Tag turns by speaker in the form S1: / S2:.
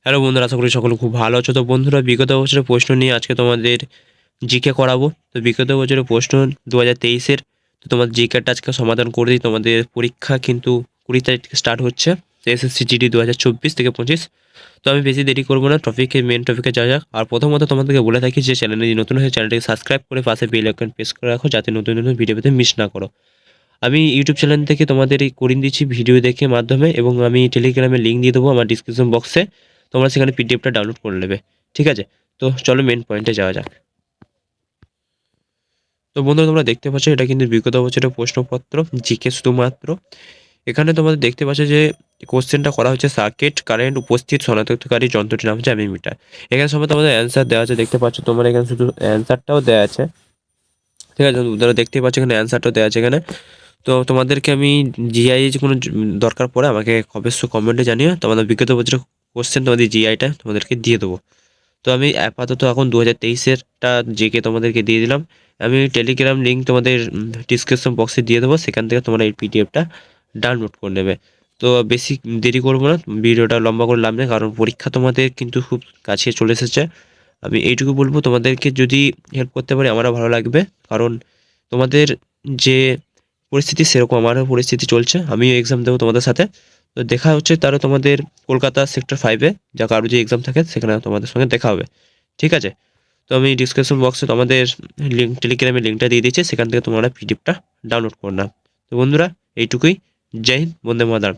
S1: Hello বন্ধুরা, আশা করি সকলে খুব ভালো আছো। তো বন্ধুরা, বিগত বছরের প্রশ্ন নিয়ে আজকে তোমাদের জিকে করাবো। তো বিগত বছরের প্রশ্ন 2023-এর, তো তোমাদের জিকেটা আজকে সমাধান করে দিই। তোমাদের পরীক্ষা কিন্তু 20 তারিখ থেকে স্টার্ট হচ্ছে, এসএসসি জিডি 2024 থেকে 25। তো আমি বেশি দেরি করবো না, মেন টপিকে যাওয়া যাক। আর প্রথমত তোমাদেরকে বলে থাকি যে চ্যানেলে যদি নতুন হয়ে চ্যানেলটিকে সাবস্ক্রাইব করে পাশে বেল আইকন প্রেস করে রাখো, যাতে নতুন নতুন ভিডিও পেতে মিস না করো। আমি ইউটিউব চ্যানেল থেকে তোমাদের এই করিয়ে দিচ্ছি ভিডিও দেখে মাধ্যমে, এবং আমি টেলিগ্রামে লিঙ্ক দিয়ে দেবো আমার ডিসক্রিপশন বক্সে। তোমরা সেখানে পিডিএফটা ডাউনলোড করে নেবে, ঠিক আছে? তো চলো মেন পয়েন্টে যাওয়া যাক। তো বন্ধুরা, তোমরা দেখতে পাচ্ছ এটা কিন্তু বিগত বছরের প্রশ্নপত্র, জিকে শুধুমাত্র। এখানে তোমাদের দেখতে পাচ্ছ যে কোশ্চেনটা করা হচ্ছে সার্কিট কারেন্ট উপস্থিত শনাক্তকারী যন্ত্রটির নাম হচ্ছে অ্যামিমিটার। এখানে সময় তোমাদের অ্যান্সার দেওয়া আছে, দেখতে পাচ্ছ তোমরা এখানে শুধু অ্যান্সারটাও দেওয়া আছে, ঠিক আছে? তোমরা দেখতেই পাচ্ছ এখানে অ্যান্সারটাও দেওয়া আছে এখানে। তো তোমাদেরকে আমি জিআই যে কোনো দরকার পড়ে আমাকে অবশ্যই কমেন্টে জানিও। তোমাদের বিগত বছরের কোশ্চেন তোমাদের জিআইটা তোমাদেরকে দিয়ে দেবো। তো আমি আপাতত এখন 2023-এরটা জিকে তোমাদেরকে দিয়ে দিলাম। আমি টেলিগ্রাম লিঙ্ক তোমাদের ডিসক্রিপশন বক্সে দিয়ে দেবো, সেখান থেকে তোমরা এই পিডিএফটা ডাউনলোড করে নেবে। তো বেশি দেরি করবো না, ভিডিওটা লম্বা করে লাভ নেই, কারণ পরীক্ষা তোমাদের কিন্তু খুব কাছে চলে এসেছে। আমি এইটুকু বলবো, তোমাদেরকে যদি হেল্প করতে পারি আমারও ভালো লাগবে, কারণ তোমাদের যে পরিস্থিতি সেরকম আমারও পরিস্থিতি চলছে, আমিও এক্সাম দেবো তোমাদের সাথে। তো দেখা হচ্ছে তারও তোমাদের কলকাতা সেক্টর 5-এ, যা কারো যে এক্সাম থাকে সেখানে তোমাদের সঙ্গে দেখা হবে, ঠিক আছে? তো আমি ডিসক্রিপশন বক্সে তোমাদের লিঙ্ক, টেলিগ্রামের লিঙ্কটা দিয়ে দিচ্ছি, সেখান থেকে তোমরা পিডিএফটা ডাউনলোড করে নাও। তো বন্ধুরা, এইটুকুই। জয় হিন্দ, বন্দে মাতরম।